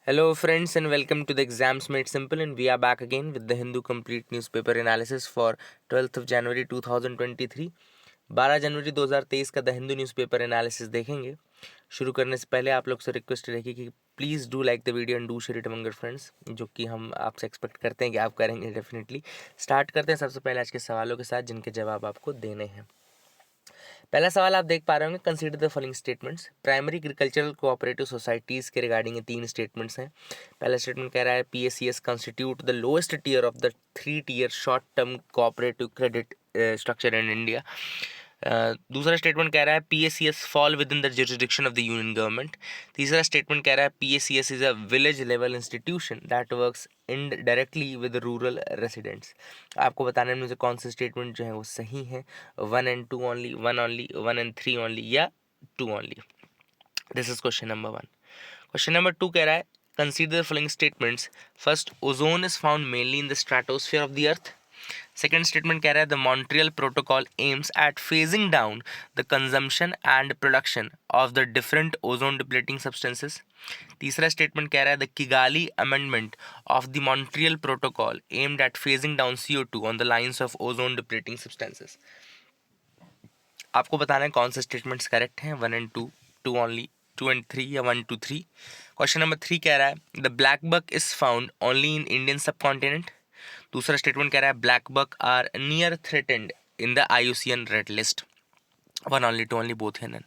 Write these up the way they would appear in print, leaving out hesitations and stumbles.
Hello, friends, and welcome to the Exams Made Simple. And we are back again with the Hindu Complete Newspaper Analysis for 12th of January 2023. 12 जनवरी 2023 का the Hindu newspaper analysis देखेंगे। शुरू करने से पहले आप लोग से रिक्वेस्ट रहेगी कि please do like the video and do share it among your friends, जो कि हम आपसे एक्सपेक्ट करते हैं कि आप करेंगे डेफिनेटली। स्टार्ट करते हैं सबसे पहले आज के सवालों के साथ, जिनके जवाब आपको देने हैं। पहला सवाल आप देख पा रहे होंगे, consider the following statements. Primary agricultural cooperative societies के रिगार्डिंग ये 3 स्टेटमेंट्स हैं। पहला स्टेटमेंट कह रहा है PACS constitute the lowest tier of the 3 tier short term cooperative credit structure in India. दूसरा स्टेटमेंट कह रहा है PACS fall within the jurisdiction of the union government. तीसरा स्टेटमेंट कह रहा है PACS is a village level institution that works in directly with rural residents. आपको बताने में मुझे कौन से स्टेटमेंट जो है वो सही है, 1 and 2 only, 1 only, 1 and 3 only, या 2 only. This is question number 1। Question number 2 कह रहा है consider the following statements. First, ozone is found mainly in the stratosphere of the earth. Second statement कह रहा है the Montreal protocol aims at phasing down the consumption and production of the different ozone depleting substances. तीसरा statement कह रहा है the Kigali amendment of the Montreal protocol aimed at phasing down CO2 on the lines of ozone depleting substances. आपको बताना है कौन से statements correct हैं, 1 and 2, 2 ओनली, 2 and 3, या 1, 2, 3। क्वेश्चन नंबर 3 कह रहा है the black buck is found only in Indian subcontinent. दूसरा स्टेटमेंट कह रहा है black buck are near threatened in the IUCN red list. 1 only, 2 only, both है नन।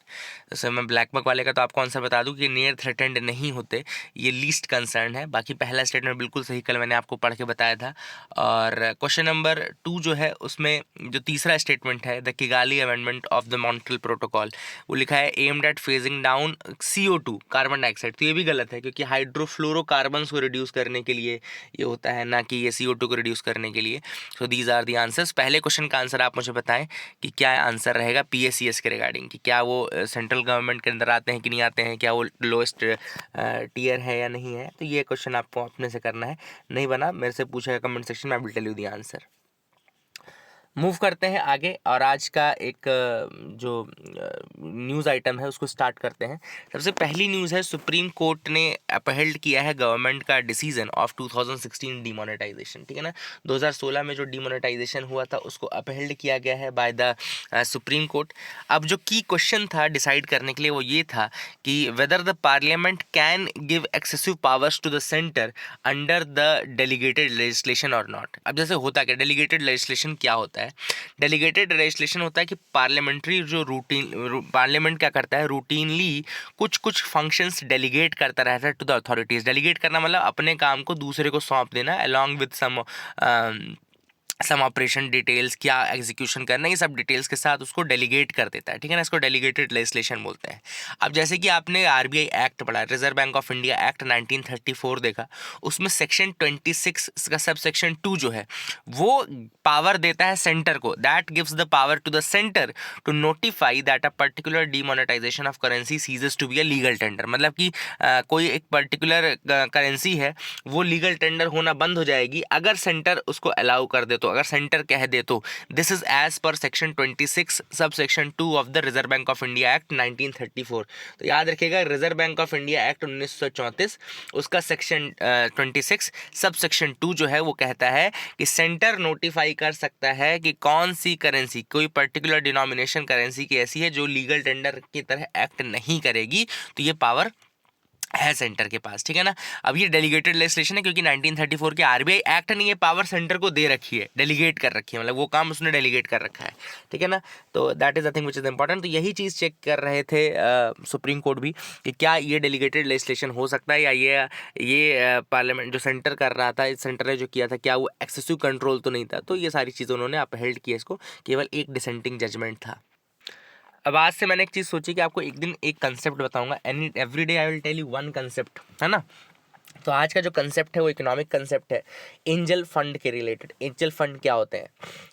जैसे मैं ब्लैक बक वाले का तो आपको आंसर बता दूं कि नियर थ्रेटेंड नहीं होते, ये लीस्ट कंसर्न है। बाकी पहला स्टेटमेंट बिल्कुल सही, कल मैंने आपको पढ़ के बताया था। और क्वेश्चन नंबर 2 जो है उसमें जो तीसरा स्टेटमेंट है the Kigali amendment of the Montreal protocol, वो लिखा है aimed at phasing down CO2 carbon dioxide. तो ये भी गलत है, क्योंकि हाइड्रोफ्लोरोकार्बन्स को रिड्यूस करने के लिए ये होता है, ना कि ये CO2 को रिड्यूस करने के लिए। So these are the answers. पहले क्वेश्चन का आंसर आप मुझे बताएं कि क्या आंसर रहेगा PACS के रिगार्डिंग, कि क्या वो सेंट्रल गवर्नमेंट के अंदर आते हैं कि नहीं आते हैं, क्या वो लोएस्ट टियर है या नहीं है। तो ये क्वेश्चन आपको अपने से करना है, नहीं बना मेरे से पूछेगा कमेंट सेक्शन में, I will tell you the answer. Move करते हैं आगे और आज का एक जो न्यूज़ आइटम है उसको स्टार्ट करते हैं। सबसे पहली न्यूज़ है, सुप्रीम कोर्ट ने अपहेल्ड किया है गवर्नमेंट का डिसीजन ऑफ 2016 डीमोनेटाइजेशन। ठीक है ना, 2016 में जो डीमोनेटाइजेशन हुआ था उसको अपहेल्ड किया गया है बाय द सुप्रीम कोर्ट। अब जो की क्वेश्चन था डिसाइड करने के लिए वो ये था कि whether the parliament can give excessive powers to the centre under the delegated legislation और नॉट। अब जैसे होता क्या, डेलीगेटेड लेजिस्लेशन क्या होता है? डेलीगेटेड लेजिस्लेशन होता है कि पार्लियामेंट्री जो पार्लियामेंट क्या करता है, रूटीनली कुछ कुछ फंक्शंस डेलीगेट करता रहता है टू द अथॉरिटीज। डेलीगेट करना मतलब अपने काम को दूसरे को सौंप देना, along with some operation details, क्या एग्जीक्यूशन करना, ये सब डिटेल्स के साथ उसको डेलीगेट कर देता है। ठीक है ना, इसको डेलीगेटेड लेजिस्लेशन बोलते हैं। अब जैसे कि आपने RBI एक्ट पढ़ा, reserve Bank of India Act 1934 देखा, उसमें सेक्शन 26 का सब सेक्शन 2 जो है वो पावर देता है सेंटर को, that gives the power to the centre to notify that a particular demonetisation of currency ceases to be a legal tender. मतलब कि कोई एक पर्टिकुलर करेंसी है वो लीगल टेंडर होना बंद हो जाएगी अगर सेंटर उसको अलाउ कर दे, तो अगर सेंटर कह दे तो। This is as per section 26 sub section 2 of the Reserve Bank of India Act 1934। तो याद रखिएगा, Reserve Bank of India Act 1934 उसका सेक्शन 26 सब सेक्शन 2 जो है वो कहता है कि सेंटर नोटिफाई कर सकता है कि कौन सी करेंसी, कोई पर्टिकुलर डिनोमिनेशन करेंसी की ऐसी है जो लीगल टेंडर की तरह एक्ट नहीं करेगी, तो ये पावर है सेंटर के पास। ठीक है ना, अब ये डेलीगेटेड लेजिस्लेशन है क्योंकि 1934 के RBI एक्ट ने ये पावर सेंटर को दे रखी है, डेलीगेट कर रखी है, मतलब वो काम उसने डेलीगेट कर रखा है। ठीक है ना, तो that is the thing which is important. तो यही चीज़ चेक कर रहे थे सुप्रीम कोर्ट भी कि क्या ये डेलीगेटेड लेजिस्लेशन हो सकता है, या ये पार्लियामेंट जो सेंटर कर रहा था, इस सेंटर ने जो किया था, क्या वो एक्सेसिव कंट्रोल तो नहीं था। तो ये सारी चीज़ें उन्होंने अपहेल्ड किया, इसको केवल एक डिसेंटिंग जजमेंट था। अब आज से मैंने एक चीज़ सोची कि आपको एक दिन एक कंसेप्ट बताऊंगा, every day I will tell you one concept, है ना। तो आज का जो कंसेप्ट है वो इकोनॉमिक कंसेप्ट है, एंजल फंड के रिलेटेड। एंजल फंड क्या होते हैं?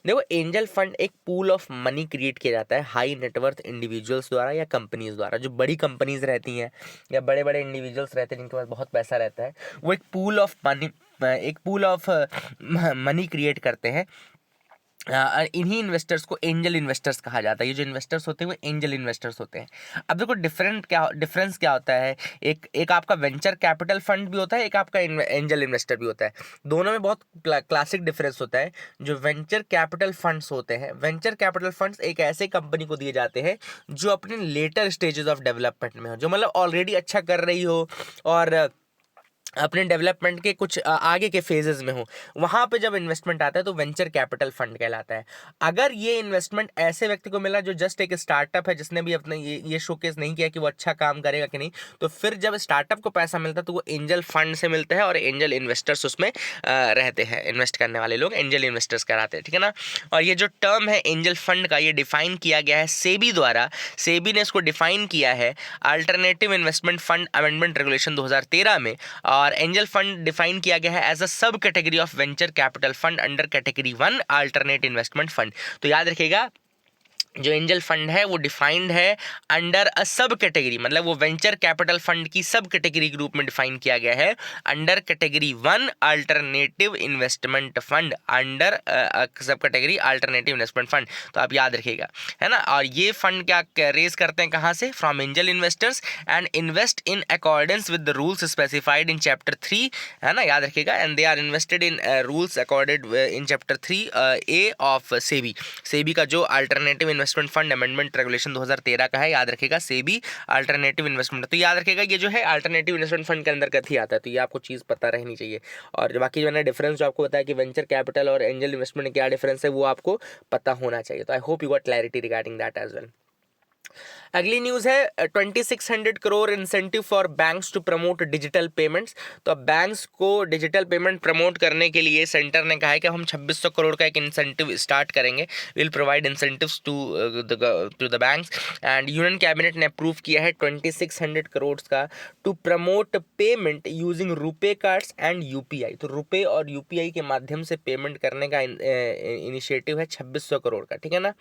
देखो, एंजल फंड एक पूल ऑफ मनी क्रिएट किया जाता है हाई नेटवर्थ इंडिविजुअल्स द्वारा या कंपनीज द्वारा। जो बड़ी कंपनीज रहती हैं या बड़े बड़े इंडिविजुअल्स रहते हैं जिनके पास बहुत पैसा रहता है, वो एक पूल ऑफ मनी क्रिएट करते हैं इन्हीं इन्वेस्टर्स को एंजल इन्वेस्टर्स कहा जाता है। ये जो इन्वेस्टर्स होते हैं वो एंजल इन्वेस्टर्स होते हैं। अब देखो डिफरेंस क्या होता है, एक आपका वेंचर कैपिटल फंड भी होता है, एक आपका एंजल इन्वेस्टर भी होता है। दोनों में बहुत क्लासिक डिफरेंस होता है। जो वेंचर कैपिटल फंड्स होते हैं, वेंचर कैपिटल फंड्स एक ऐसे कंपनी को दिए जाते हैं जो अपने लेटर स्टेजेस ऑफ डेवलपमेंट में हो, जो मतलब ऑलरेडी अच्छा कर रही हो और अपने डेवलपमेंट के कुछ आगे के फेजेस में हो, वहाँ पे जब इन्वेस्टमेंट आता है तो वेंचर कैपिटल फंड कहलाता है। अगर ये इन्वेस्टमेंट ऐसे व्यक्ति को मिला जो जस्ट एक स्टार्टअप है, जिसने भी अपने ये शोकेस नहीं किया कि वो अच्छा काम करेगा कि नहीं, तो फिर जब स्टार्टअप को पैसा मिलता है तो वो एंजल फंड से मिलता है और एंजल इन्वेस्टर्स उसमें रहते हैं। इन्वेस्ट करने वाले लोग एंजल इन्वेस्टर्स कहलाते हैं, ठीक है ना। और ये जो टर्म है एंजल फंड का, ये डिफाइन किया गया है सेबी द्वारा। सेबी ने इसको डिफाइन किया है alternative investment fund amendment regulation 2013 में। और एंजल फंड डिफाइन किया गया है एज अ सब category of venture capital fund under category 1 alternate investment fund. तो याद रखिएगा, जो एंजल फंड है वो डिफाइंड है अंडर अ सब कैटेगरी, मतलब वो वेंचर कैपिटल फंड की सब कैटेगरी के रूप में डिफाइन किया गया है under category 1 alternative investment fund under sub category alternative investment fund. तो आप याद रखिएगा, है ना। और ये फंड क्या रेज करते हैं, कहाँ से? From angel investors and invest in accordance with the rules specified in chapter 3, है ना, याद रखिएगा। And they are invested in rules accorded in chapter 3 A of SEBI. SEBI का जो alternative investment fund amendment regulation 2013 का है, याद रखिएगा, सेबी अल्टरनेटिव इन्वेस्टमेंट। तो याद रखिएगा ये जो है अल्टरनेटिव इन्वेस्टमेंट फंड के अंदर ही आता है, तो ये आपको चीज़ पता रहनी चाहिए। और जो बाकी जो मैंने डिफरेंस जो आपको बताया कि वेंचर कैपिटल और एंजल इन्वेस्टमेंट में क्या डिफरेंस है, वो आपको पता होना चाहिए। तो I hope you got clarity regarding that as well. अगली न्यूज़ है 2600 crore incentive for banks to promote digital payments. तो अब बैंक्स को डिजिटल पेमेंट प्रमोट करने के लिए सेंटर ने कहा है कि हम 2600 करोड़ का एक इंसेंटिव स्टार्ट करेंगे, will provide incentives to the banks. And union cabinet ने अप्रूव किया है 2600 करोड़ का to promote payment using RuPay cards and UPI. तो रुपे और यूपीआई के माध्यम से पेमेंट करने का इनिशिएटिव है 2600 करोड़ का, ठीक है ना।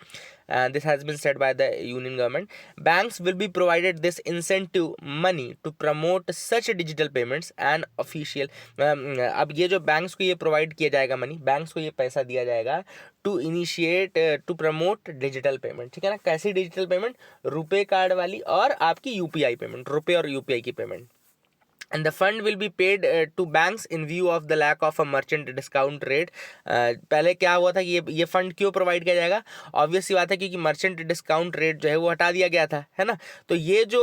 This has been said by the union government. Banks will be provided this incentive money to promote such digital payments and official. अब ये जो बैंक्स को ये प्रोवाइड किया जाएगा मनी, बैंक्स को ये पैसा दिया जाएगा to initiate to promote digital payment, ठीक है ना। कैसी डिजिटल पेमेंट? रुपे कार्ड वाली और आपकी यूपीआई पेमेंट, रुपे और यूपीआई की payment. And the fund will be paid to banks in view of the lack of a merchant discount rate. पहले क्या हुआ था कि ये फंड क्यों प्रोवाइड किया जाएगा? ऑब्वियस सी बात है क्योंकि मर्चेंट डिस्काउंट रेट जो है वो हटा दिया गया था, है ना। तो ये जो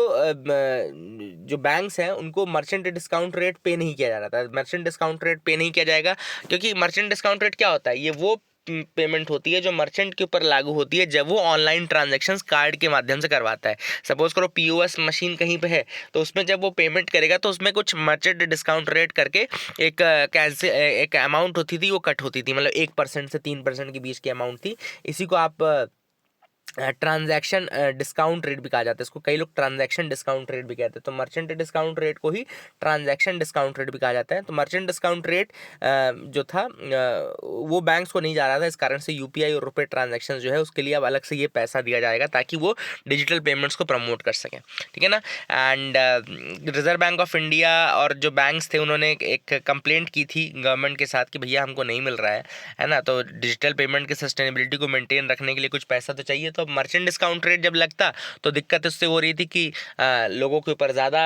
बैंक्स हैं उनको मर्चेंट डिस्काउंट रेट पे नहीं किया जा रहा था। मर्चेंट डिस्काउंट रेट पे नहीं किया जाएगा क्योंकि मर्चेंट डिस्काउंट रेट क्या होता है? ये वो पेमेंट होती है जो मर्चेंट के ऊपर लागू होती है जब वो ऑनलाइन ट्रांजैक्शंस कार्ड के माध्यम से करवाता है। सपोज करो पीओएस मशीन कहीं पे है, तो उसमें जब वो पेमेंट करेगा तो उसमें कुछ मर्चेंट डिस्काउंट रेट करके एक अमाउंट होती थी, वो कट होती थी, मतलब 1% से 3% के बीच की अमाउंट थी। इसी को आप ट्रांजैक्शन डिस्काउंट रेट भी कहा जाता है। इसको कई लोग ट्रांजैक्शन डिस्काउंट रेट भी कहते हैं। तो मर्चेंट डिस्काउंट रेट को ही ट्रांजैक्शन डिस्काउंट रेट भी कहा जाता है। तो मर्चेंट डिस्काउंट रेट जो था वो बैंक्स को नहीं जा रहा था, इस कारण से यूपीआई और रुपए ट्रांजैक्शन जो है उसके लिए अब अलग से ये पैसा दिया जाएगा ताकि वो डिजिटल पेमेंट्स को प्रमोट कर सकें, ठीक है ना। And reserve Bank of India और जो बैंक्स थे उन्होंने एक कंप्लेंट की थी गवर्नमेंट के साथ कि भैया हमको नहीं मिल रहा है ना। तो डिजिटल पेमेंट की सस्टेनेबिलिटी को मेंटेन रखने के लिए कुछ पैसा तो चाहिए। तो मर्चेंट डिस्काउंट रेट जब लगता तो दिक्कत उससे हो रही थी कि लोगों के ऊपर ज़्यादा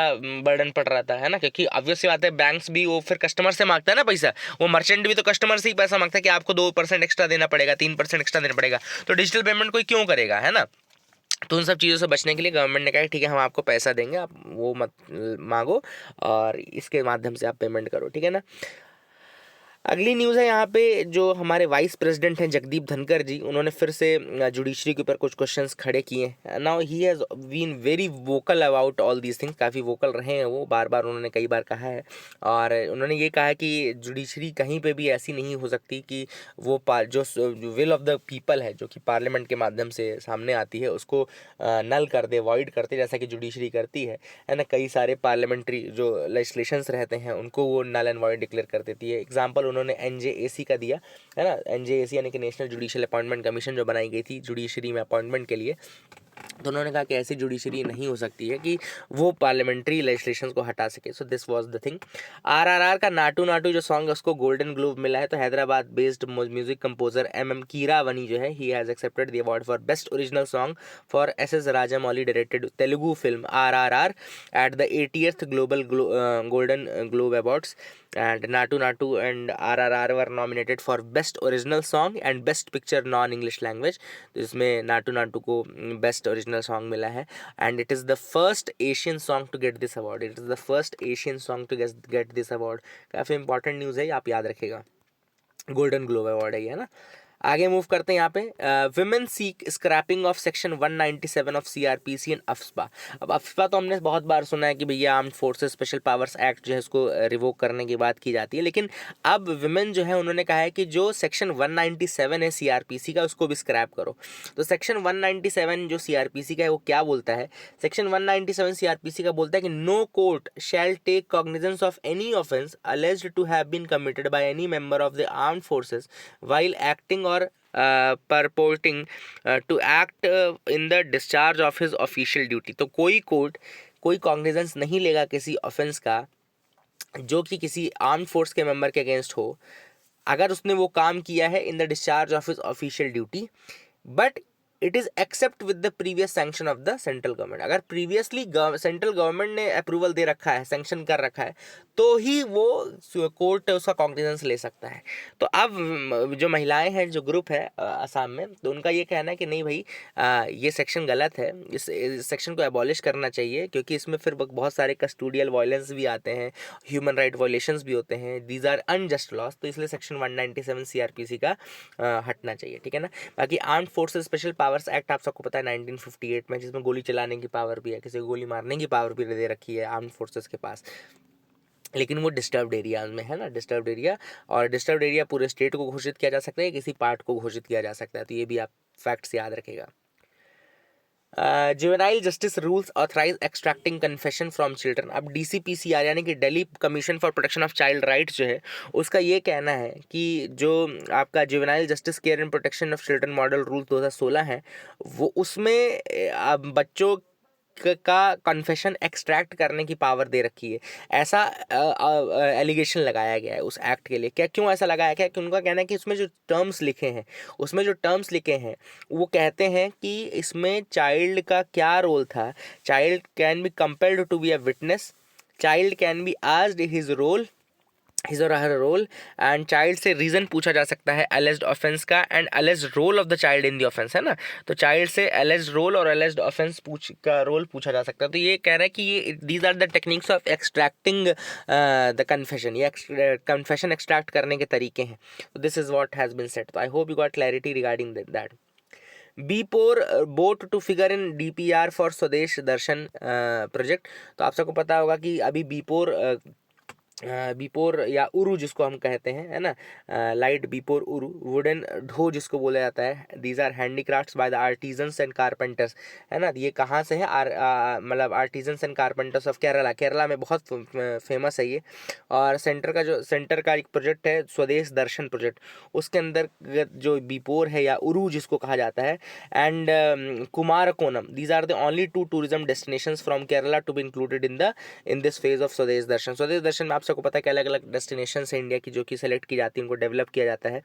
बर्डन पड़ रहा था, है ना। क्योंकि ऑब्वियस सी बात है बैंक्स भी वो फिर कस्टमर से मांगता है ना पैसा, वो मर्चेंट भी तो कस्टमर से ही पैसा मांगता है कि आपको 2% एक्स्ट्रा देना पड़ेगा, 3% एक्स्ट्रा देना पड़ेगा। तो डिजिटल पेमेंट कोई क्यों करेगा, है ना। तो उन सब चीज़ों से बचने के लिए गवर्नमेंट ने कहा ठीक है हम आपको पैसा देंगे, आप वो मत मांगो और इसके माध्यम से आप पेमेंट करो, ठीक है ना। अगली न्यूज़ है यहाँ पे जो हमारे वाइस प्रेसिडेंट हैं जगदीप धनखड़ जी, उन्होंने फिर से जुडिशरी के ऊपर कुछ क्वेश्चंस खड़े किए। Now he has been very vocal about all these things, काफ़ी वोकल रहे हैं वो, बार बार उन्होंने कई बार कहा है। और उन्होंने ये कहा कि जुडिशरी कहीं पे भी ऐसी नहीं हो सकती कि वो जो विल ऑफ द पीपल है जो कि पार्लियामेंट के माध्यम से सामने आती है उसको नल कर दे, वॉइड करते जैसा कि जुडिशरी करती है ना। कई सारे पार्लियामेंट्री जो लेजिस्लेशंस रहते हैं उनको वो नल एंड वॉइड डिक्लेयर कर देती है। एग्जाम्पल उन्होंने एनजेएसी का दिया, है ना। एनजेएसी यानी कि नेशनल जुडिशियल अपॉइंटमेंट कमीशन जो बनाई गई थी जुडिशरी में अपॉइंटमेंट के लिए, तो उन्होंने कहा कि ऐसी जुडिशरी नहीं हो सकती है कि वो पार्लियामेंट्री लेजिस्लेशन को हटा सके। So this was the thing. RRR का नाटू नाटू जो सॉन्ग है उसको गोल्डन ग्लोब मिला है। तो Hyderabad based music composer M Keeravani जो है, he has accepted the award for best original song for S Rajamouli directed Telugu film RRR at the 80th global golden globe awards. And Natu Natu and RRR were nominated for Best Original Song and Best Picture Non-English Language। तो इसमें नाटू नाटू को best original song मिला है। And it is the first Asian song to get this award. It is the first Asian song to get this award. काफ़ी important news है, आप याद रखिएगा। गोल्डन ग्लोब अवार्ड है ये, है ना। आगे मूव करते हैं यहाँ पे। Women seek scrapping of section 197 of CrPC and AFSPA. अब अफ्स्पा तो हमने बहुत बार सुना है कि भैया armed forces special powers act जो है इसको रिवोक करने की बात की जाती है, लेकिन अब विमेन जो है उन्होंने कहा है कि जो सेक्शन 197 है सीआरपीसी का उसको भी स्क्रैप करो। तो सेक्शन 197 जो सीआरपीसी का है वो क्या बोलता है? सेक्शन 197 सीआरपीसी का बोलता है कि no court shall take cognizance of any offence alleged to have been committed by any member of the armed forces while acting or purporting to act in the discharge of his official duty। तो कोई court कोई cognizance नहीं लेगा किसी offence का जो कि किसी आर्म फोर्स के मेंबर के अगेंस्ट हो, अगर उसने वो काम किया है in the discharge of his official duty, but it is except with the previous sanction of the central government. अगर प्रीवियसली सेंट्रल गवर्नमेंट ने अप्रूवल दे रखा है, सैंक्शन कर रखा है, तो ही वो कोर्ट उसका कॉग्निजेंस ले सकता है। तो अब जो महिलाएं हैं, जो ग्रुप है असम में, तो उनका ये कहना है कि नहीं भाई, ये सेक्शन गलत है, इस सेक्शन को एबॉलिश करना चाहिए, क्योंकि इसमें फिर बहुत सारे कस्टोडियल वायलेंस भी आते हैं, ह्यूमन राइट वायलेशंस भी होते हैं, दीज आर अनजस्ट लॉस। तो इसलिए सेक्शन 197 सीआरपीसी का हटना चाहिए, ठीक है ना। बाकी armed forces special powers act आप सबको पता है 1958 में, जिसमें गोली चलाने की पावर भी है, किसी को गोली मारने की पावर भी दे रखी है आर्म्ड फोर्सेस के पास, लेकिन वो डिस्टर्ब्ड एरिया में है ना, डिस्टर्ब्ड एरिया। और डिस्टर्ब्ड एरिया पूरे स्टेट को घोषित किया जा सकता है, किसी पार्ट को घोषित किया जा सकता है। तो ये भी आप फैक्ट्स याद रखेगा। Juvenile justice rules authorise extracting confession from children. अब डीसीपीसीआर यानी कि Delhi Commission for Protection of Child Rights जो है, उसका ये कहना है कि जो आपका juvenile justice care and protection of children model rule 2016 है, वो उसमें बच्चों का कन्फेशन एक्सट्रैक्ट करने की पावर दे रखी है। ऐसा एलिगेशन लगाया गया है उस एक्ट के लिए। क्या, क्यों ऐसा लगाया गया? कि उनका कहना है कि उसमें जो टर्म्स लिखे हैं वो कहते हैं कि इसमें चाइल्ड का क्या रोल था। Child can be compelled to be a witness, child can be asked his और हर रोल, एंड चाइल्ड से रीज़न पूछा जा सकता है एलेज्ड ऑफेंस का, and alleged role of the child in the offence, है ना। तो चाइल्ड से एलेज्ड रोल और एलेज्ड ऑफेंस का रोल पूछा जा सकता है। तो ये कह रहा है कि ये these are the techniques of extracting the confession, ये कन्फेशन एक्सट्रैक्ट करने के तरीके हैं। तो this is what has been set. तो I hope you got clarity regarding that. Beypore boat to figure in DPR for Swadesh Darshan project. तो आप सबको पता होगा कि अभी बीपोर या उरु जिसको हम कहते हैं, है ना, लाइट बीपोर उरु, वुडन ढो जिसको बोला जाता है, these are handicrafts by the artisans and carpenters, है ना। ये कहाँ से है? मतलब artisans and carpenters of Kerala में बहुत फेमस है ये। और सेंटर का एक प्रोजेक्ट है स्वदेश दर्शन प्रोजेक्ट, उसके अंदर जो बीपोर है या उरु जिसको कहा जाता है, and Kumarakom, these are the only 2 tourism destinations from Kerala to be included in this phase of Swadesh Darshan में आप सबको पता है कि अलग अलग डेस्टिनेशन है इंडिया की जो कि सेलेक्ट की जाती है, उनको डेवलप किया जाता है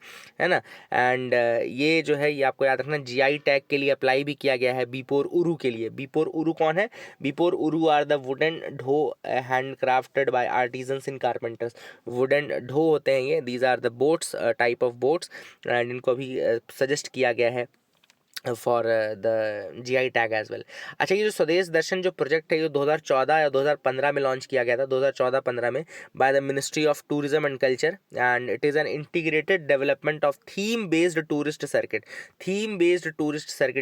ना। एंड ये जो है, ये आपको याद रखना, जीआई टैग के लिए अप्लाई भी किया गया है बीपोर उरु के लिए। बीपोर उरु कौन है? Beypore Uru are the wooden dhow handcrafted by artisans in carpenters. Wooden dhow होते हैं ये, these are the boats, type of boats, and इनको अभी सजेस्ट किया गया है for the GI tag as well. अच्छा, ये जो स्वदेश दर्शन जो प्रोजेक्ट है, ये 2014 या 2015 में लॉन्च किया गया था, 2014-15 में, by the ministry of tourism and culture, and it is an integrated development of theme based tourist circuit.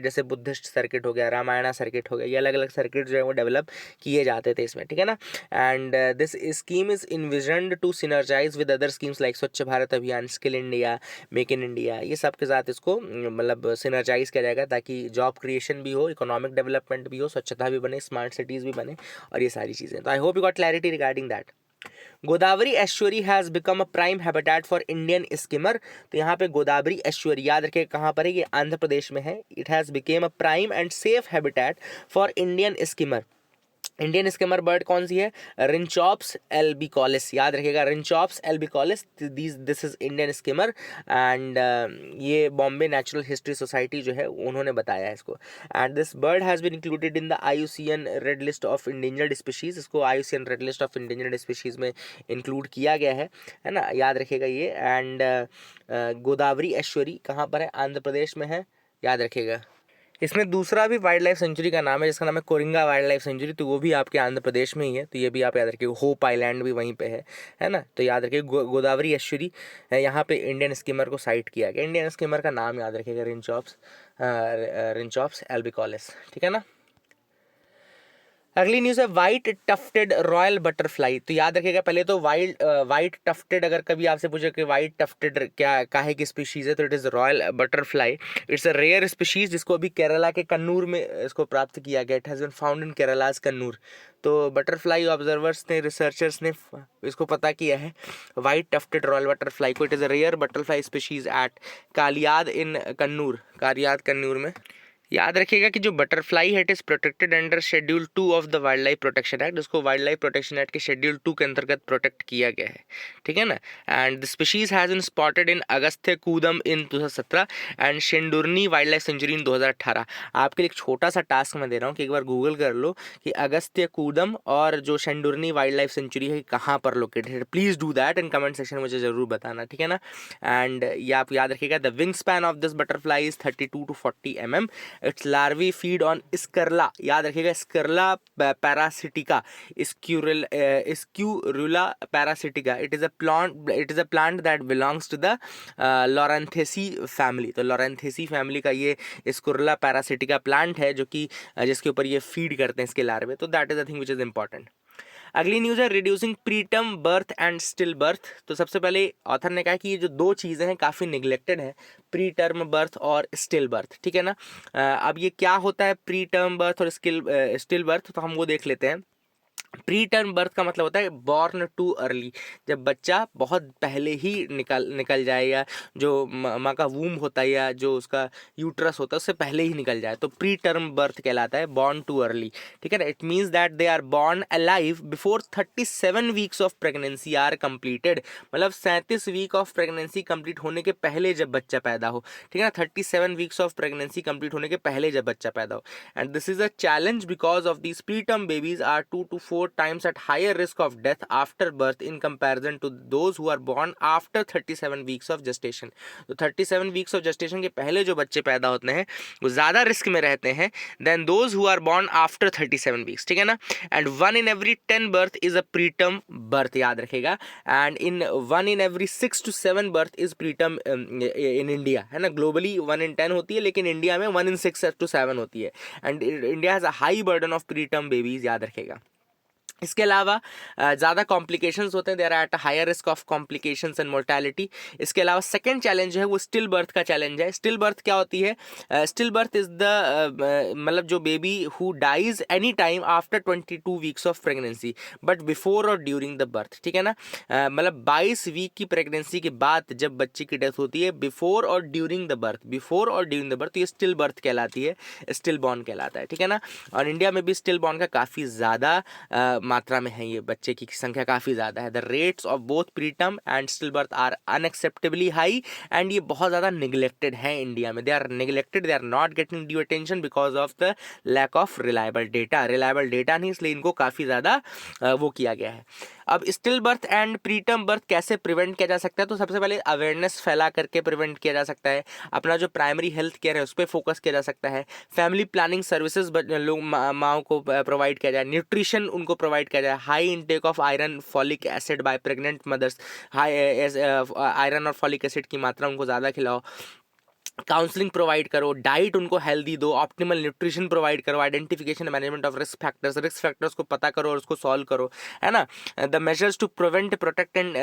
जैसे बुद्धिस्ट सर्किट हो गया, रामायणा सर्किट हो गया, ये अलग अलग सर्किट जो है वो डेवलप किए जाते थे इसमें, ठीक है ना। And this scheme is envisioned to synergise with other schemes like Swachh Bharat Abhiyan, skill India, make in India, ये सब के साथ इसको मतलब सिनर्जाइज किया जाएगा, ताकि जॉब क्रिएशन भी हो, इकोनॉमिक डेवलपमेंट भी हो, स्वच्छता भी बने, स्मार्ट सिटीज़ भी बने, और ये सारी चीज़ें। तो I hope you got clarity regarding that. Godavari estuary has become a prime habitat for Indian skimmer. तो यहाँ पे गोदावरी एस्चुरी याद रखिए कहाँ पर है, ये आंध्र प्रदेश में है। It has became a prime and safe habitat for Indian skimmer. Indian skimmer bird कौन सी है? रिंचॉप्स एल्बिकॉलिस, याद रखिएगा Rynchops albicollis, this is Indian skimmer. And ये बॉम्बे नेचुरल हिस्ट्री सोसाइटी जो है उन्होंने बताया है इसको। And this bird has been included in the IUCN red list of endangered species. इसको IUCN red list of endangered species में इंक्लूड किया गया है ना, याद रखिएगा ये। एंड गोदावरी एश्वरी कहाँ पर है? आंध्र प्रदेश में है, याद रखिएगा। इसमें दूसरा भी वाइल्ड लाइफ सेंचुरी का नाम है जिसका नाम है कोरिंगा वाइल्ड लाइफ सेंचुरी, तो वो भी आपके आंध्र प्रदेश में ही है, तो ये भी आप याद रखिए। होप आइलैंड भी वहीं पे है ना, तो याद रखिए गोदावरी एश्वरी यहाँ पे इंडियन स्किमर को साइट किया गया। इंडियन स्किमर का नाम याद रखिएगा रिंचॉप्स एल्बिकॉलिस, ठीक है ना। अगली न्यूज़ है वाइट टफ्टेड रॉयल बटरफ्लाई। तो याद रखिएगा पहले तो वाइट टफ्टेड, अगर कभी आपसे पूछे कि वाइट टफ्टेड क्या काहे की स्पीशीज़ है, तो it is royal butterfly. It's a rare species जिसको अभी केरला के कन्नूर में इसको प्राप्त किया गया। It has been found in Kerala's Kannur. तो बटरफ्लाई ऑब्जर्वर्स ने, रिसर्चर्स ने इसको पता किया है वाइट टफ्टेड रॉयल बटरफ्लाई को। It is a rare butterfly species at Kaliyad in Kannur, Kaliyad Kannur में। याद रखिएगा कि जो बटरफ्लाई है it is protected under schedule 2 of the wild life protection act. उसको वाइल्ड लाइफ प्रोटेक्शन एक्ट के शेड्यूल 2 के अंतर्गत प्रोटेक्ट किया गया है, ठीक है ना। And the species has been spotted in Agasthya Koodam in 2017 and Shendurney wild life sanctuary in 2018। आपके लिए एक छोटा सा टास्क मैं दे रहा हूँ कि एक बार गूगल कर लो कि अगस्त्य कूदम और जो शेंडुरनी वाइल्ड लाइफ सेंचुरी है कहाँ पर लोकेटेड है। Please do that in comment section, मुझे जरूर बताना, ठीक है ना। एंड ये आप याद रखिएगा the wing span of this butterfly is 32 to 40 mm। Its larvae feed on Scurrula, याद रखिएगा Scurrula parasitica, Scurrula parasitica. It is a plant that belongs to the Loranthaceae family. तो लॉरेंथेसी फैमिली का ये स्कूरला पैरासिटिका plant है जो कि जिसके ऊपर ये फीड करते हैं इसके लार्वे। तो that is the thing which is important. अगली न्यूज़ है reducing preterm birth and still birth. तो सबसे पहले ऑथर ने कहा कि ये जो दो चीज़ें हैं काफ़ी निगलेक्टेड है, प्री टर्म बर्थ और स्टिल बर्थ, ठीक है ना। अब ये क्या होता है प्री टर्म बर्थ और स्टिल बर्थ, तो हम वो देख लेते हैं। प्री टर्म बर्थ का मतलब होता है बॉर्न टू अर्ली, जब बच्चा बहुत पहले ही निकल जाए, या जो माँ का वूम होता है या जो उसका यूट्रस होता है उससे पहले ही निकल जाए, तो प्री टर्म बर्थ कहलाता है, बॉर्न टू अर्ली, ठीक है ना। It means that they are born alive before 37 weeks of pregnancy are completed. मतलब 37 वीक ऑफ प्रेगनेंसी कंप्लीट होने के पहले जब बच्चा पैदा हो, ठीक है ना। 37 वीक्स ऑफ प्रेगनेंसी कंप्लीट होने के पहले जब बच्चा पैदा हो। And this is a challenge because of these pre term babies are 2 to 4 times at higher risk of death after birth in comparison to those who are born after 37 weeks of gestation। तो 37 weeks of gestation के पहले जो बच्चे पैदा होते हैं वो ज़्यादा रिस्क में रहते हैं than those who are born after 37 weeks, ठीक है ना। And 1 in every 10 birth is a preterm birth, याद रखेगा। And in 1 in every 6 to 7 birth is preterm in India, है ना। ग्लोबली 1 in 10 होती है, लेकिन इंडिया में 1 in 6 to 7 होती है। And India has a high burden of preterm babies, याद रखेगा। इसके अलावा ज़्यादा कॉम्प्लिकेशंस होते हैं, there are at higher risk of complications and mortality. इसके अलावा सेकंड चैलेंज है वो स्टिल बर्थ का चैलेंज है। स्टिल बर्थ क्या होती है? स्टिल बर्थ इज़ द मतलब जो baby who dies any time after 22 weeks of pregnancy but before और ड्यूरिंग द बर्थ, ठीक है ना। मतलब 22 वीक की प्रेगनेंसी के बाद जब बच्चे की डेथ होती है, बिफोर और ड्यूरिंग द बर्थ, बिफोर और ड्यूरिंग द बर्थ, ये स्टिल बर्थ कहलाती है, स्टिल बॉर्न कहलाता है, ठीक है ना। और इंडिया में भी स्टिल बॉर्न का काफ़ी ज़्यादा मात्रा में है, ये बच्चे की संख्या काफ़ी ज़्यादा है। The rates of both preterm and still birth are unacceptably high and ये बहुत ज़्यादा निगलेक्टेड है इंडिया में। They are neglected, they are not getting due attention because of the lack of reliable data. Reliable data नहीं, इसलिए इनको काफ़ी ज़्यादा वो किया गया है। अब still birth and preterm birth कैसे प्रिवेंट किया जा सकता है? तो सबसे पहले अवेयरनेस फैला करके प्रिवेंट किया जा सकता है। अपना जो प्राइमरी हेल्थ केयर है उस पर फोकस किया जा सकता है। फैमिली प्लानिंग सर्विसेज लोग माओ को प्रोवाइड किया जाए। न्यूट्रिशन उनको प्रोवाइड किया जाए। High intake of iron folic acid by pregnant mothers, high iron और फॉलिक एसिड की मात्रा उनको ज़्यादा खिलाओ। काउंसलिंग प्रोवाइड करो, डाइट उनको हेल्दी दो, ऑप्टिमल न्यूट्रिशन प्रोवाइड करो, identification management of risk factors को पता करो और उसको सॉल्व करो, है ना। The measures to prevent, protect and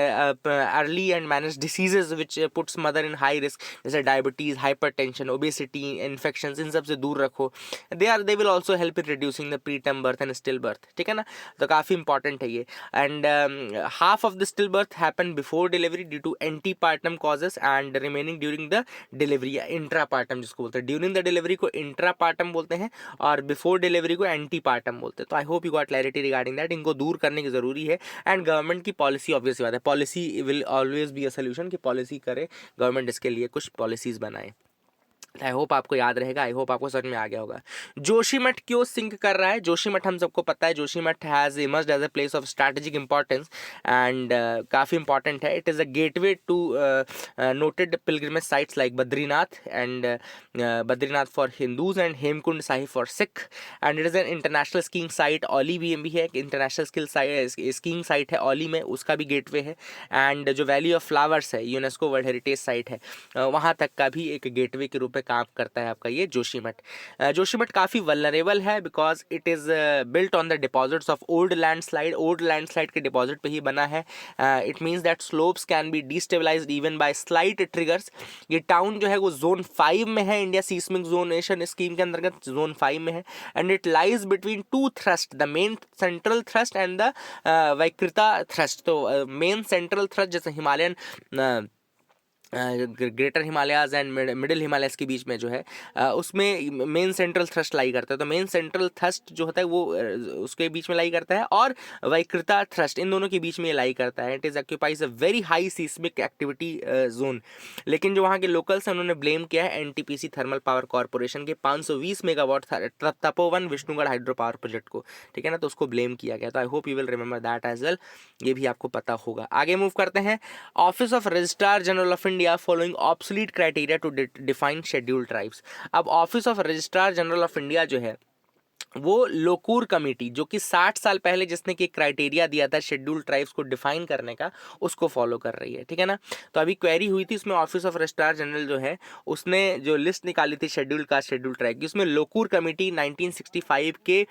early and manage diseases which puts mother in high risk, जैसे डायबिटीज, हाइपरटेंशन, ओबेसिटी, इन्फेक्शन, इन सब से दूर रखो। They will also help in reducing the pre term birth and still birth, ठीक है ना। तो काफ़ी इंपॉर्टेंट है ये। And half of the stillbirth happen before delivery due to antepartum causes and remaining during the delivery, intrapartum जिसको बोलते हैं। ड्यूरिंग द डिलीवरी को इंट्रापार्टम बोलते हैं और बिफोर डिलीवरी को एंटीपार्टम बोलते हैं। तो I hope you got clarity regarding that. इनको दूर करने की जरूरी है। एंड गवर्नमेंट की पॉलिसी, ऑब्वियस बात है, policy will always be a solution, कि पॉलिसी करे गवर्नमेंट, इसके लिए कुछ पॉलिसीज बनाए। आई होप आपको याद रहेगा, आई होप आपको समझ में आ गया होगा। जोशीमठ क्यों सिंक कर रहा है? जोशीमठ हम सबको पता है, Joshimath has emerged as a place of strategic importance and काफ़ी इंपॉर्टेंट है। It is a gateway to noted pilgrimage sites like Badrinath and Badrinath for Hindus and Hemkund Sahib for Sikh. And it is an international skiing site. Auli भी है, इंटरनेशनल स्कीइंग साइट है ओली में, उसका भी gateway है। And जो वैली ऑफ फ्लावर्स है, यूनेस्को वर्ल्ड हेरिटेज साइट है, वहाँ तक का भी एक गेटवे के रूप में काम करता है आपका ये जोशीमठ। जोशीमठ काफ़ी वल्नरेबल है because it is built on the deposits of old landslide. Old landslide के डिपॉजिट पे ही बना है। It means that slopes can be destabilised even by slight triggers. ये टाउन जो है वो जोन 5 में है, इंडिया सीस्मिक जोनेशन स्कीम के अंतर्गत जोन 5 में है। And it lies between two thrust, the main central thrust and the Vaikrita thrust. तो मेन सेंट्रल थ्रस्ट जैसे Himalayan greater Himalayas and middle Himalayas के बीच में जो है उसमें मेन सेंट्रल थ्रस्ट लाई करता है। तो मेन सेंट्रल थ्रस्ट जो होता है वो उसके बीच में लाई करता है, और वैकृता थ्रस्ट इन दोनों के बीच में ये लाई करता है। It is occupies a very high seismic activity zone. लेकिन जो वहाँ के लोकल्स हैं उन्होंने ब्लेम किया है एनटीपीसी थर्मल पावर कॉरपोरेशन के 520 megawatt Tapovan Vishnugarh hydro power project को, ठीक है ना। तो उसको ब्लेम किया गया। तो I hope you will remember that as well, ये भी आपको पता होगा। आगे मूव करते हैं। Office of registrar general of India following obsolete criteria to define scheduled tribes. अब office of registrar general of India जो है वो लोकूर कमेटी, जो कि 60 साल पहले जिसने कि क्राइटेरिया दिया था शेड्यूल्ड ट्राइब्स को डिफाइन करने का, उसको फॉलो कर रही है, ठीक है ना। तो अभी क्वेरी हुई थी, उसमें ऑफिस ऑफ रजिस्ट्रार जनरल जो है उसने जो लिस्ट निकाली थी शेड्यूल्ड कास्ट शेड्यूल्ड ट्राइब की, उसमें लोकूर कमेटी 1965 के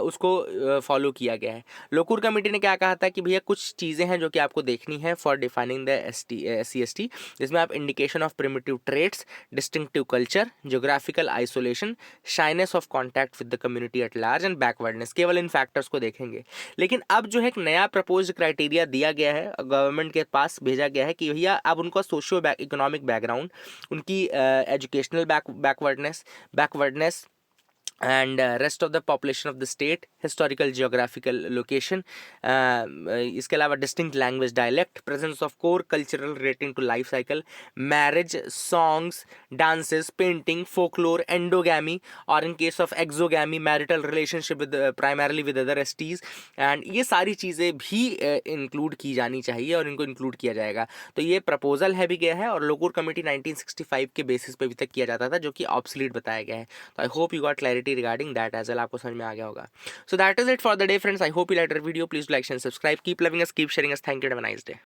उसको फॉलो किया गया है। लोकूर कमेटी ने क्या कहा था कि भैया कुछ चीज़ें हैं जो कि आपको देखनी है फॉर डिफाइनिंग द SC/ST, जिसमें आप indication of primitive traits, distinctive culture, geographical isolation, shyness of contact with the community at large and backwardness, केवल इन फैक्टर्स को देखेंगे। लेकिन अब जो है एक नया प्रपोज्ड क्राइटेरिया दिया गया है, गवर्नमेंट के पास भेजा गया है कि भैया अब उनका सोशियो इकोनॉमिक बैकग्राउंड, उनकी educational backwardness and rest of the population of the state, historical geographical location, इसके अलावा distinct language dialect, presence of core cultural relating to life cycle, marriage, songs, dances, painting, folklore, endogamy, और in case of exogamy marital relationship with primarily with other STs. And ये सारी चीज़ें भी include की जानी चाहिए और इनको इंक्लूड किया जाएगा। तो ये प्रपोजल है भी गया है, और लोकूर कमेटी 1965 के बेसिस पे अभी तक किया जाता था, जो कि ऑब्सलीट बताया गया है। तो I hope you got clarity regarding that as well, आपको समझ में आ गया होगा। So that is it for the day friends. I hope you liked our video. Please like and subscribe. Keep loving us, keep sharing us. Thank you and have a nice day.